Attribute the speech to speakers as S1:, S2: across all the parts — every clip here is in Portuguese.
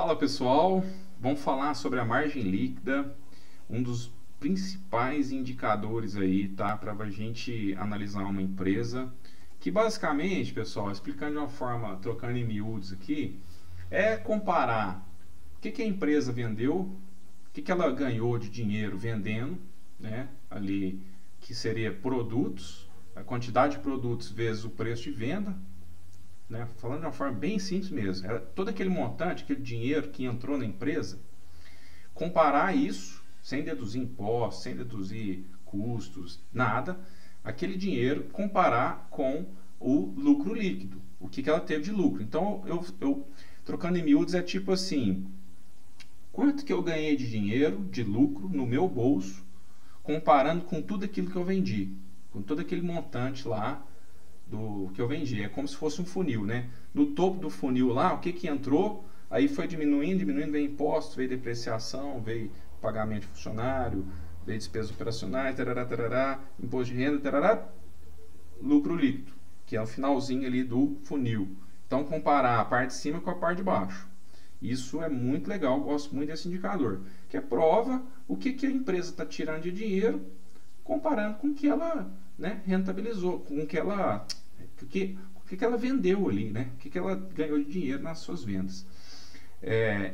S1: Fala pessoal, vamos falar sobre a margem líquida, um dos principais indicadores aí, tá, para a gente analisar uma empresa, que basicamente, pessoal, explicando de uma forma, trocando em miúdos aqui, é comparar o que a empresa vendeu, o que ela ganhou de dinheiro vendendo, né, ali, que seria produtos, a quantidade de produtos vezes o preço de venda, né? Falando de uma forma bem simples mesmo, todo aquele montante, aquele dinheiro que entrou na empresa, comparar isso, sem deduzir impostos, sem deduzir custos, nada, aquele dinheiro comparar com o lucro líquido, o que ela teve de lucro. Então, eu trocando em miúdos, é tipo assim, quanto que eu ganhei de dinheiro, de lucro, no meu bolso, comparando com tudo aquilo que eu vendi, com todo aquele montante lá, do que eu vendi. É como se fosse um funil, né? No topo do funil lá, o que entrou, aí foi diminuindo, veio imposto, veio depreciação, veio pagamento de funcionário, veio despesas operacionais, tarará, tarará, imposto de renda, tarará, lucro líquido, que é o finalzinho ali do funil. Então, comparar a parte de cima com a parte de baixo. Isso é muito legal, gosto muito desse indicador, que prova o que a empresa está tirando de dinheiro, comparando com o que ela, né, rentabilizou, com o que ela vendeu ali, né? O que ela ganhou de dinheiro nas suas vendas.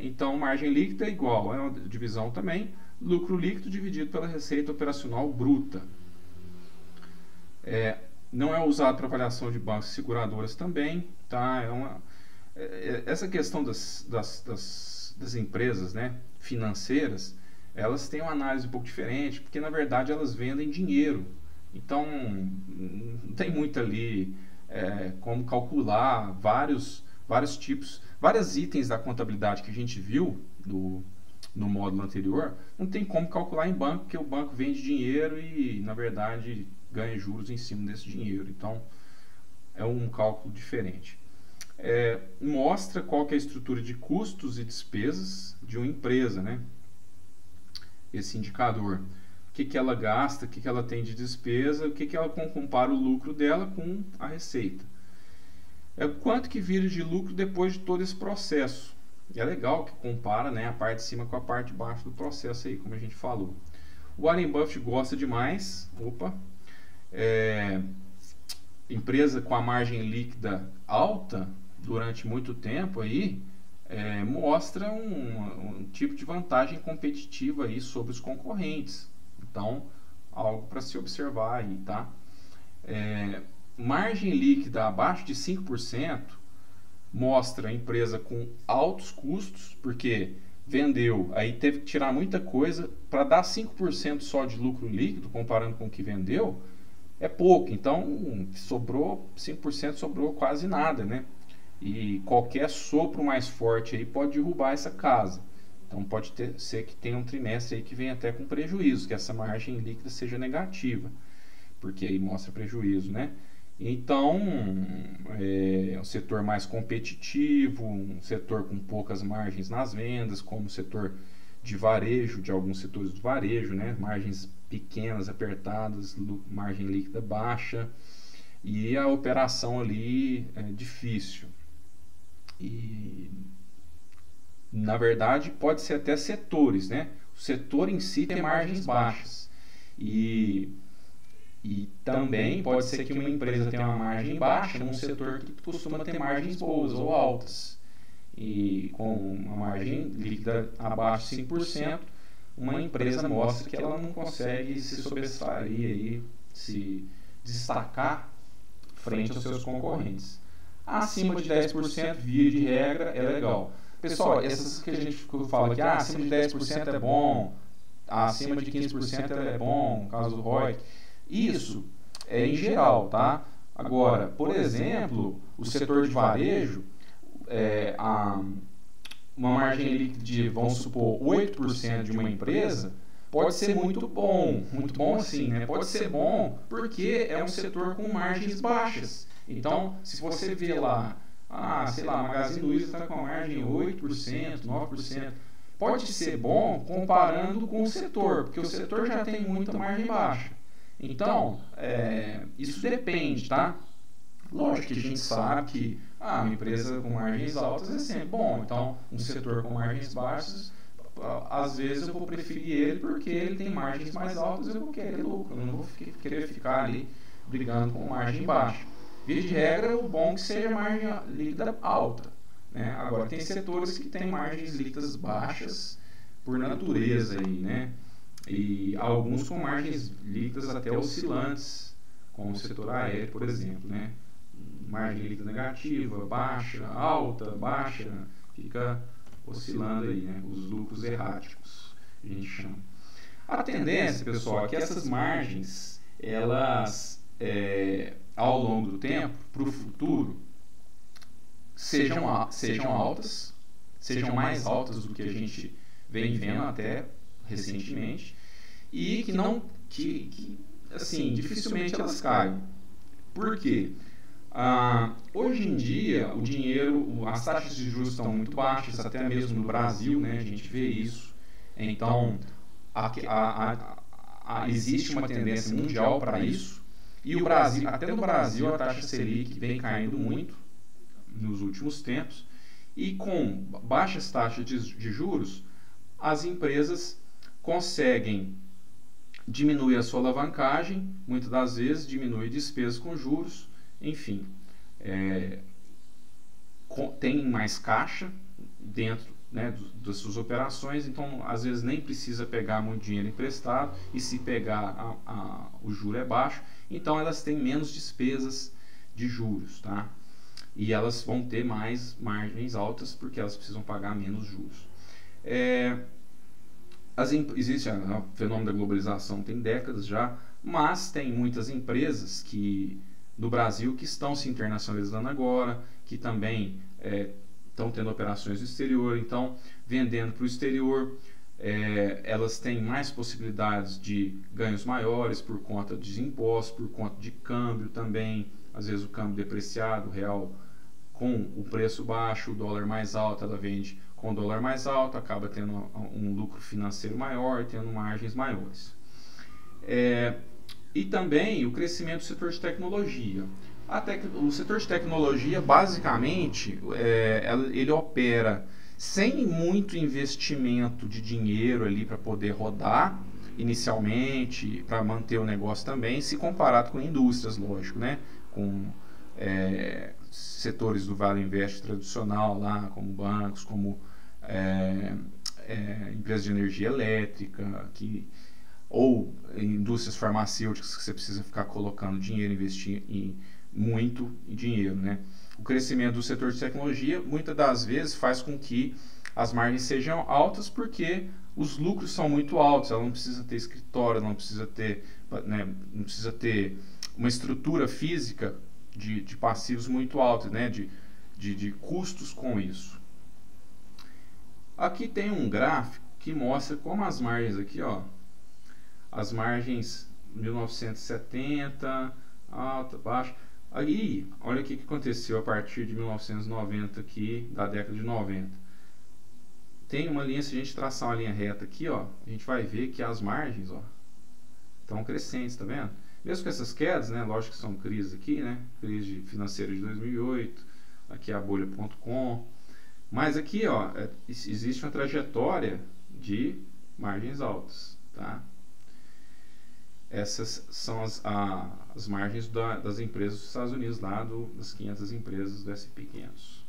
S1: Então, margem líquida é igual, é uma divisão também, lucro líquido dividido pela receita operacional bruta. Não é usado para avaliação de bancos e seguradoras também, tá? Essa questão das empresas, né, financeiras, elas têm uma análise um pouco diferente, porque na verdade elas vendem dinheiro. Então, não tem muito ali como calcular vários tipos, vários itens da contabilidade que a gente viu no módulo anterior, não tem como calcular em banco, porque o banco vende dinheiro e, na verdade, ganha juros em cima desse dinheiro. Então, é um cálculo diferente. Mostra qual que é a estrutura de custos e despesas de uma empresa, né? Esse indicador. O que ela gasta, o que ela tem de despesa, o que ela compara o lucro dela com a receita. Quanto que vira de lucro depois de todo esse processo. E é legal que compara, né, a parte de cima com a parte de baixo do processo aí, como a gente falou. O Warren Buffett gosta demais, empresa com a margem líquida alta durante muito tempo aí, mostra um tipo de vantagem competitiva aí sobre os concorrentes. Então, algo para se observar aí, tá? Margem líquida abaixo de 5% mostra a empresa com altos custos, porque vendeu, aí teve que tirar muita coisa, para dar 5% só de lucro líquido, comparando com o que vendeu, é pouco. Então, sobrou 5%, sobrou quase nada, né? E qualquer sopro mais forte aí pode derrubar essa casa. Então pode ser que tenha um trimestre aí que venha até com prejuízo, que essa margem líquida seja negativa, porque aí mostra prejuízo, né? Então, é um setor mais competitivo, um setor com poucas margens nas vendas, como o setor de varejo, de alguns setores do varejo, né? Margens pequenas, apertadas, margem líquida baixa, e a operação ali é difícil. E na verdade pode ser até setores, né? O setor em si tem margens baixas e também pode ser que uma empresa tenha uma margem baixa num setor que costuma ter margens boas ou altas, e com uma margem líquida abaixo de 5%, uma empresa mostra que ela não consegue se sobressair aí, se destacar frente aos seus concorrentes. Acima de 10%, via de regra, é legal. Pessoal, essas que a gente fala aqui, acima de 10% é bom, acima de 15% é bom, no caso do ROIC, isso é em geral, tá? Agora, por exemplo, o setor de varejo, uma margem líquida de, vamos supor, 8% de uma empresa, pode ser muito bom assim, né? Pode ser bom porque é um setor com margens baixas. Então, se você vê lá, sei lá, a Magazine Luiza está com a margem 8%, 9%, pode ser bom comparando com o setor, porque o setor já tem muita margem baixa. Então, isso depende, tá? Lógico que a gente sabe que uma empresa com margens altas é sempre bom, então um setor com margens baixas, às vezes eu vou preferir ele porque ele tem margens mais altas, eu vou querer lucro, eu não vou querer ficar ali brigando com margem baixa. Via de regra, o bom é que seja margem líquida alta, né? Agora, tem setores que têm margens líquidas baixas por natureza aí, né? E alguns com margens líquidas até oscilantes, como o setor aéreo, por exemplo, né? Margem líquida negativa, baixa, alta, baixa, fica oscilando aí, né? Os lucros erráticos, a gente chama. A tendência, pessoal, é que essas margens, elas, ao longo do tempo, para o futuro, sejam altas, sejam mais altas do que a gente vem vendo até recentemente, e que assim, dificilmente elas caem. Por quê? Hoje em dia, o dinheiro, as taxas de juros estão muito baixas, até mesmo no Brasil, né, a gente vê isso. Então, existe uma tendência mundial para isso, e o Brasil, até no Brasil, a taxa Selic vem caindo muito nos últimos tempos, e com baixas taxas de juros, as empresas conseguem diminuir a sua alavancagem, muitas das vezes diminui despesas com juros, enfim, tem mais caixa dentro, né, das suas operações, então às vezes nem precisa pegar muito dinheiro emprestado, e se pegar o juro é baixo, então elas têm menos despesas de juros, tá? E elas vão ter mais margens altas porque elas precisam pagar menos juros. Existe o fenômeno da globalização tem décadas já, mas tem muitas empresas do Brasil que estão se internacionalizando agora, que também estão tendo operações no exterior, então vendendo para o exterior, elas têm mais possibilidades de ganhos maiores por conta de impostos, por conta de câmbio também, às vezes o câmbio depreciado, o real com o preço baixo, o dólar mais alto, ela vende com o dólar mais alto, acaba tendo um lucro financeiro maior, tendo margens maiores. E também o crescimento do setor de tecnologia. O setor de tecnologia, basicamente, ele opera sem muito investimento de dinheiro ali para poder rodar inicialmente, para manter o negócio também, se comparado com indústrias, lógico, né? Com setores do Vale Invest tradicional lá, como bancos, como empresas de energia elétrica, ou indústrias farmacêuticas que você precisa ficar colocando dinheiro, investir muito dinheiro, né? O crescimento do setor de tecnologia muitas das vezes faz com que as margens sejam altas porque os lucros são muito altos, ela não precisa ter escritório, não precisa ter uma estrutura física de passivos muito altos, né? de custos com isso. Aqui tem um gráfico que mostra como as margens aqui, ó, as margens 1970, alta, baixa. Aí, olha o que aconteceu a partir de 1990 aqui, da década de 90. Tem uma linha, se a gente traçar uma linha reta aqui, ó, a gente vai ver que as margens, ó, estão crescentes, tá vendo? Mesmo com essas quedas, né, lógico que são crises aqui, né, crise financeira de 2008, aqui é a bolha.com, mas aqui, ó, existe uma trajetória de margens altas, tá? Essas são as margens das empresas dos Estados Unidos, lá das 500 empresas do S&P 500.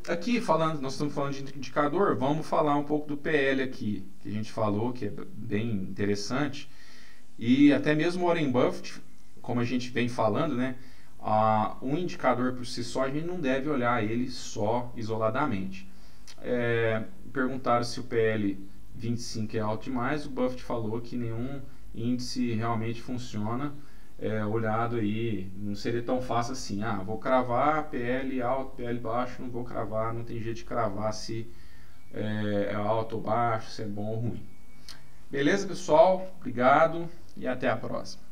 S1: Aqui, nós estamos falando de indicador, vamos falar um pouco do PL aqui, que a gente falou, que é bem interessante. E até mesmo Warren Buffett, como a gente vem falando, né, um indicador por si só, a gente não deve olhar ele só isoladamente. Perguntaram se o PL 25 é alto demais, o Buffett falou que nenhum índice realmente funciona olhado aí, não seria tão fácil assim, vou cravar PL alto, PL baixo, não vou cravar, não tem jeito de cravar se é alto ou baixo, se é bom ou ruim. Beleza, pessoal? Obrigado e até a próxima.